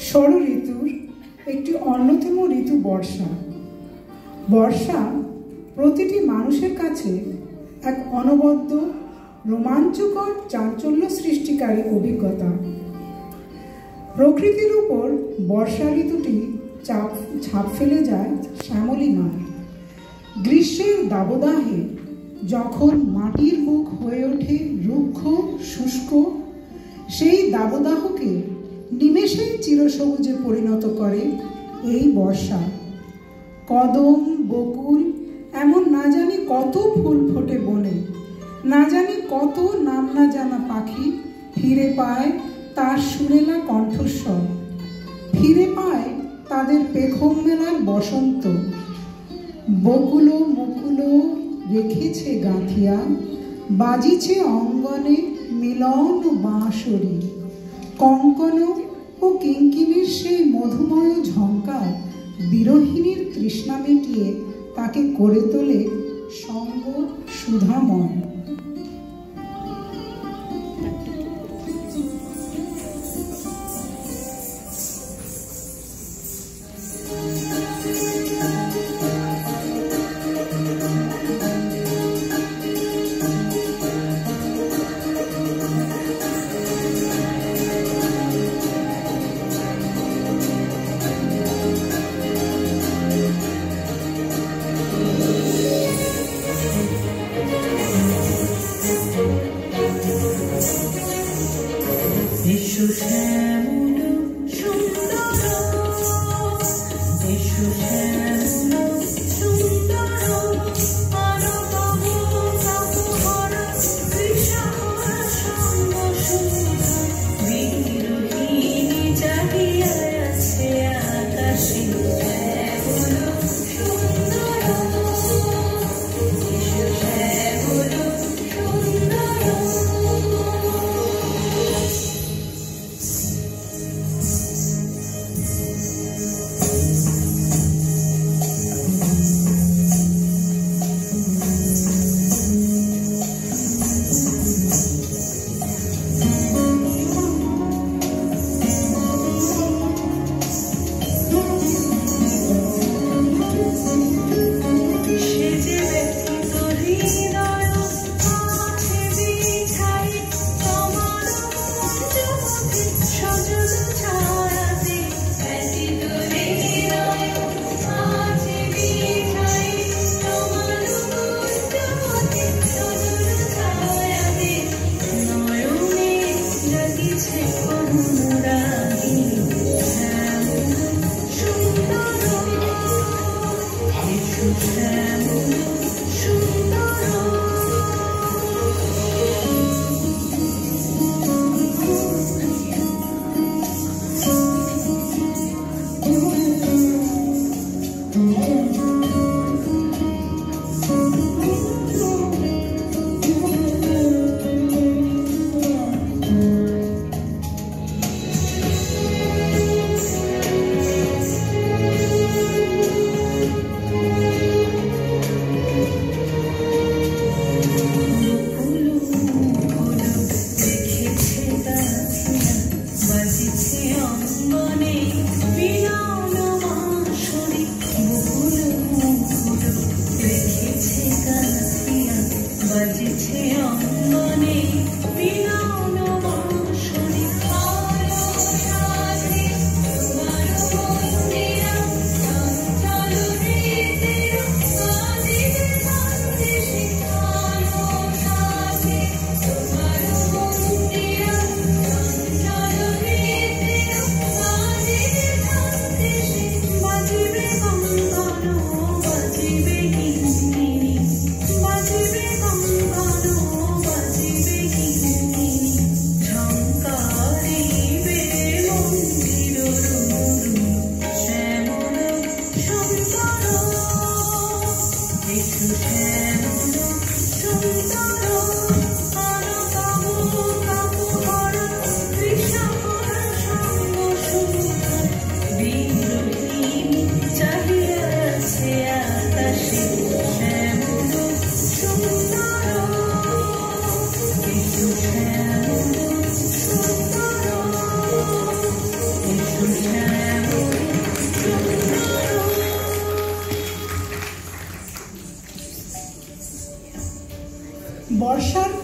ষড় ঋতুর একটি অন্যতম ঋতু বর্ষা। বর্ষা প্রতিটি মানুষের কাছে এক অনবদ্য, রোমাঞ্চকর, চাঞ্চল্য সৃষ্টিকারী অভিজ্ঞতা। প্রকৃতির উপর বর্ষা ঋতুটি ছাপ ফেলে যায় শ্যামলিমার। গ্রীষ্মের দাবদাহে যখন মাটির মুখ হয়ে ওঠে রুক্ষ, শুষ্ক, সেই দাবদাহকে নিমেষেই চিরসবুজে পরিণত করে এই বর্ষা। কদম, বকুল, এমন না জানি কত ফুল ফোটে বনে, না জানি কত নাম না জানা পাখি ফিরে পায় তার সুরেলা কণ্ঠস্বর, ফিরে পায় তাদের পেখম মেলার বসন্ত। বকুলো মুকুলো রেখেছে গাঁথিয়া, বাজিছে অঙ্গনে মিলন বাঁশরি। কঙ্কন ও কিঙ্কিণীর সেই মধুময় ঝঙ্কার বিরহিণীর তৃষ্ণা মিটিয়ে তাকে করে তোলে সঙ্গ সুধাময়।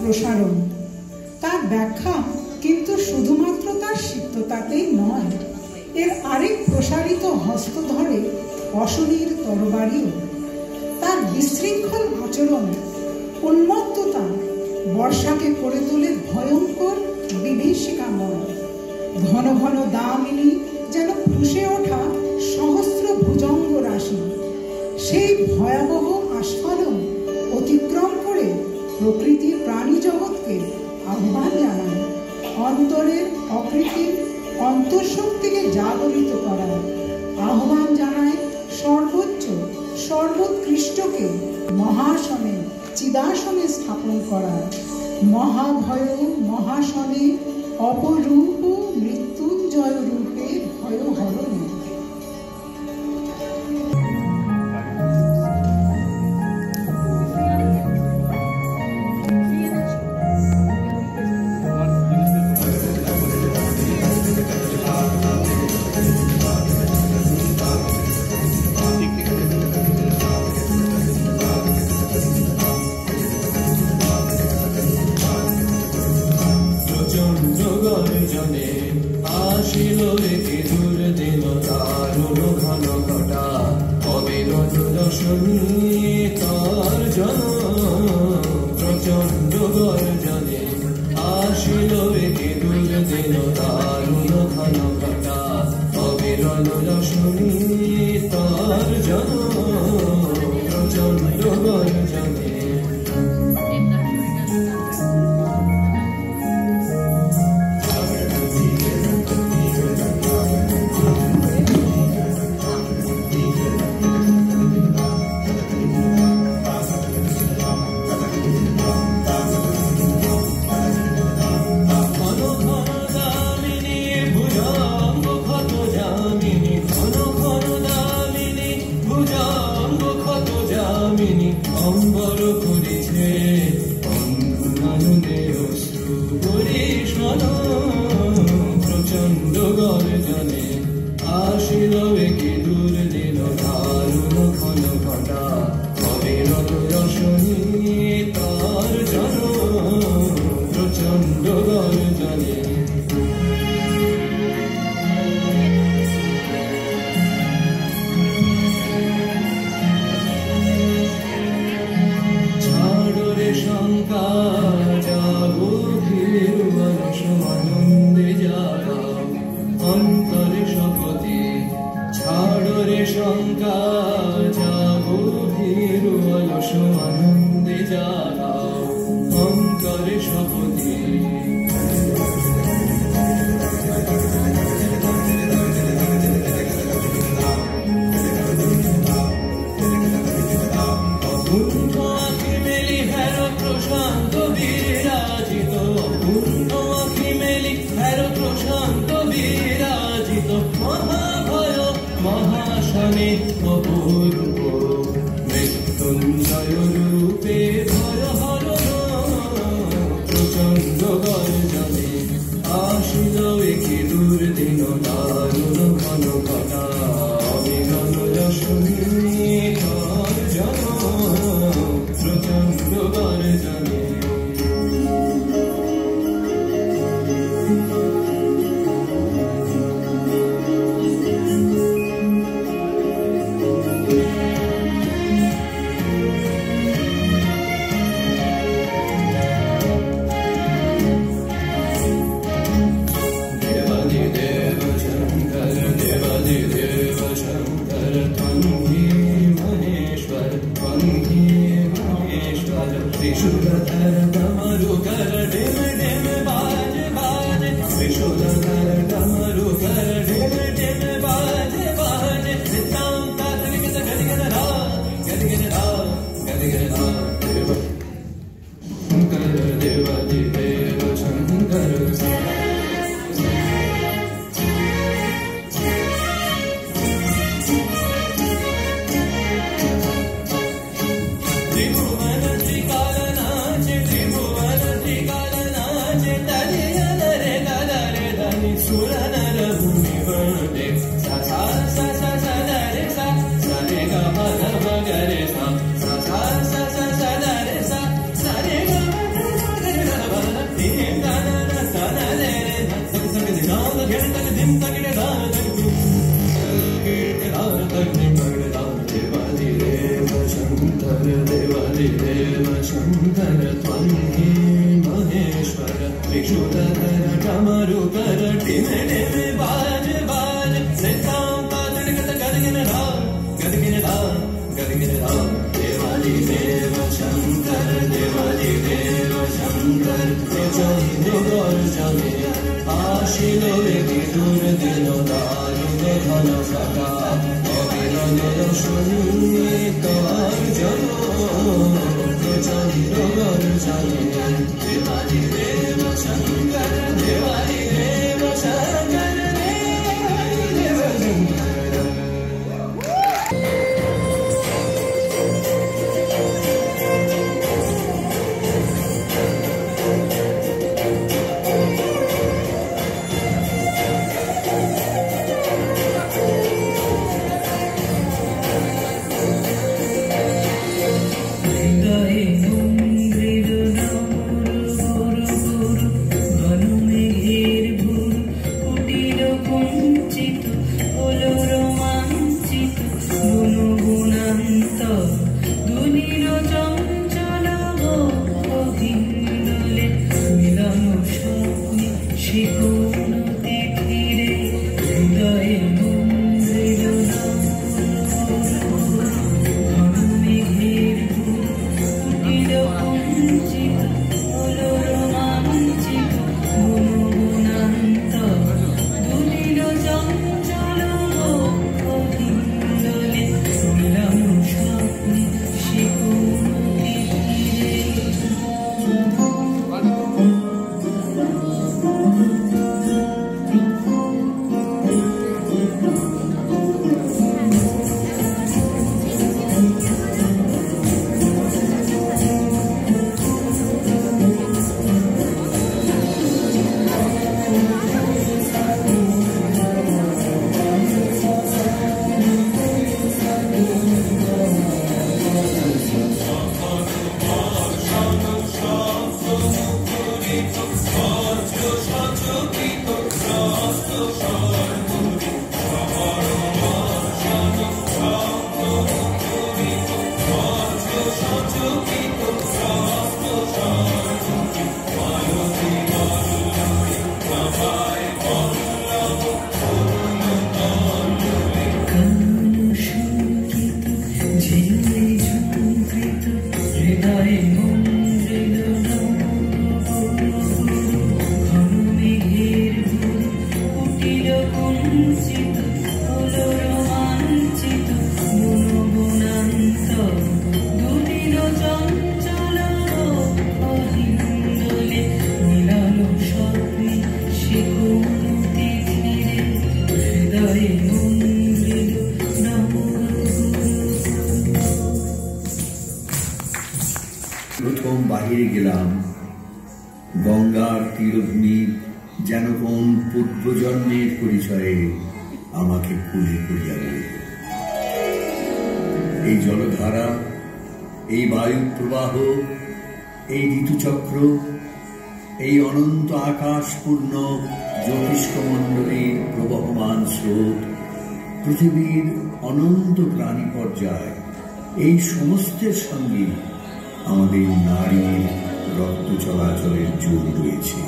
প্রসারণ। তার ব্যাখ্যা কিন্তু শুধুমাত্র তার সিক্ততাতেই নয়, এর আরেক প্রসারিত হস্ত ধরে অশনির তরবারিও। তার বিশৃঙ্খল আচরণ, উন্মত্ততা বর্ষাকে করে তোলে ভয়ঙ্কর বিভীষিকাময়। ঘন ঘন দামিনী যেন ফুঁসে ওঠা সহস্র ভুজঙ্গ রাশি। সেই ভয়াবহ আস্ফালন অতিক্রম করে প্রকৃতির প্রাণী জগৎকে আহ্বান জানায়, অন্তরের অকৃত্রিম অন্তঃশক্তিকে জাগরিত করার আহ্বান জানায়, সর্বোচ্চ সর্বোৎকৃষ্টকে মহাসনে চিদাসনে স্থাপন করার, মহাভয় মহাসনে অপরূপ মৃত্যুঞ্জয় রূপে ভয় হরণে। আসিল একে দূর দিন দারুণ ঘন ঘটা, অবিরত দর্শনী তার জন প্রচণ্ড গর্জনে। আসিল একে দূর দিন দারুণ ঘন ঘটা, অবিরত দর্শনী তার জন প্রচণ্ড গর্জনে। অম্বর করেছে অঙ্গুনানন্দে অশ্রু পরিষ্ণ প্রচণ্ড গর্জনে। আসিল একে দূর দিন দারুণ ঘন ঘটা, অবিরত রশনি তার জন প্রচণ্ড গর্জনে। আনন্দে জাগাও অন্তরে শপথে, ছাড়ো রে শঙ্কা জাগো ভীর অলস আনন্দে জাগাও অন্তরে শপথে। প্রশান্ত বিরাজিত, প্রশান্ত বিরাজিত মহাভয় মহাশনে অপূর্ব মৃত্যুঞ্জয় রূপে ভয় হরণ প্রচণ্ড গর্জনে। আসিল একে দূর দিন দারুণ ঘন ঘটা, অবিরত রশনি তার জন প্রচণ্ড গর্জনে। Devadev প্রথম বাহিরে গেলাম, গঙ্গার তীরভূমি যেন কোন পূর্বজন্মের পরিচয়ে আমাকে কুলে করিয়া বলিল। এই জলধারা, এই বায়ু প্রবাহ, এই ঋতুচক্র, এই অনন্ত আকাশপূর্ণ জ্যোতিষ্কমণ্ডলীর প্রবহমান স্রোত, পৃথিবীর অনন্ত প্রাণী পর্যায়, এই সমস্তের সঙ্গে আমাদের নারীর রক্ত চলাচলের যোগ রয়েছে।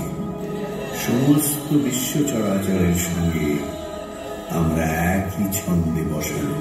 সমস্ত বিশ্ব চরাচরের সঙ্গে আমরা একই ছন্দে বসানো।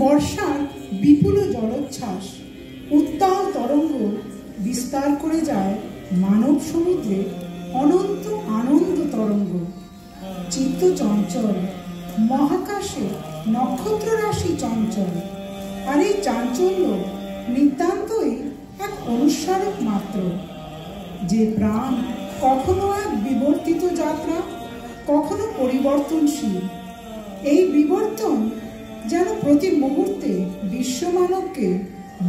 বর্ষার বিপুল জলোচ্ছ্বাস উত্তাল তরঙ্গ বিস্তার করে যায় মানব সমুদ্রে অনন্ত আনন্দ তরঙ্গ। চিত্ত চঞ্চল, মহাকাশে নক্ষত্র রাশি চঞ্চল, আর এই চাঞ্চল্য নিতান্তই এক অনুস্মারক মাত্র। যে প্রাণ কখনো এক বিবর্তিত যাত্রা, কখনো পরিবর্তনশীল। এই বিবর্তন যেন প্রতি মুহূর্তে বিশ্বমানবকে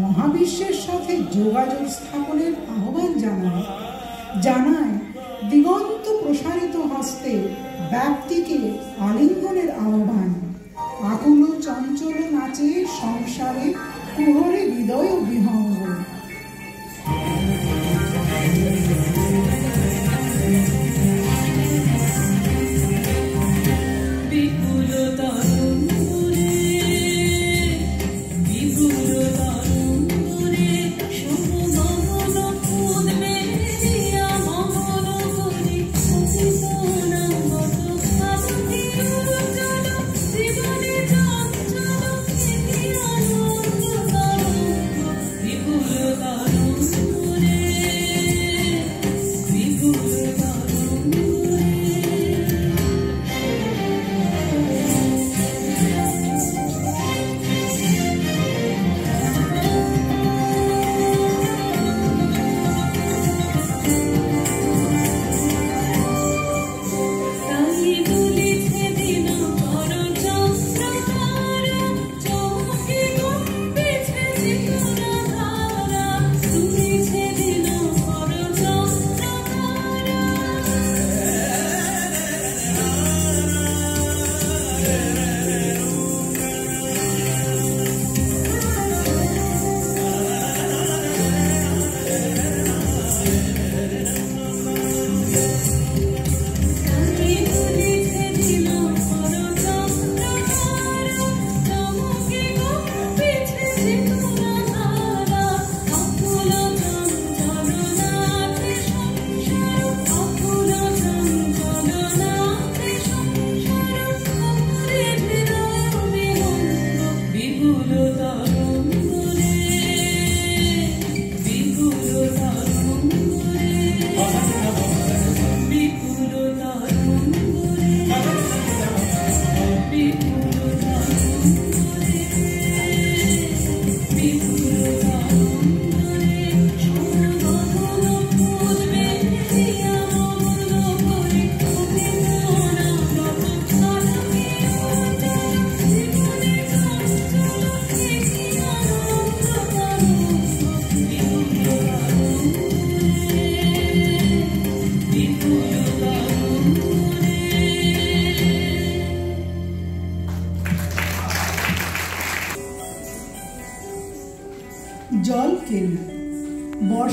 মহাবিশ্বের সাথে যোগাযোগ স্থাপনের আহ্বান জানায় দিগন্ত প্রসারিত হস্তে ব্যক্তিকে আলিঙ্গনের আহ্বান। আকুল চঞ্চল নাচে সংসারে কুহরে হৃদয় বিহঙ্গ।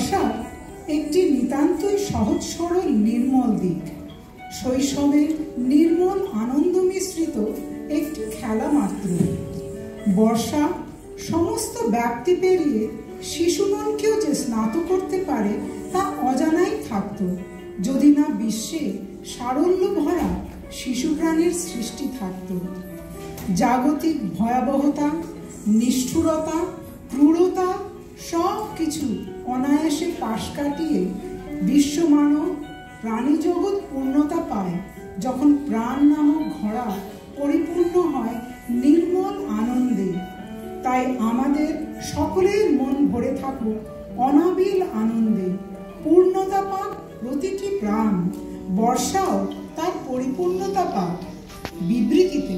বর্ষা একটি নিতান্তই সহজ সরল নির্মল দিক, শৈশবের নির্মল আনন্দ মিশ্রিত একটি খেলা মাত্র। বর্ষা সমস্ত ব্যক্তি পেরিয়ে শিশুমনকেও যে স্নাত করতে পারে তা অজানাই থাকত, যদি না বিশ্বে সারল্য ভরা শিশু প্রাণীর সৃষ্টি থাকত। জাগতিক ভয়াবহতা, নিষ্ঠুরতা, ক্রূরতা সব কিছু অনায়াসে পাশ কাটিয়ে বিশ্বমানব প্রাণীজগৎ পূর্ণতা পায় যখন প্রাণ নামক ঘোড়া পরিপূর্ণ হয় নির্মল আনন্দে। তাই আমাদের সকলের মন ভরে থাকুক অনাবিল আনন্দে। পূর্ণতা পাক প্রতিটি প্রাণ, বর্ষাও তার পরিপূর্ণতা পাক। বিবৃতিতে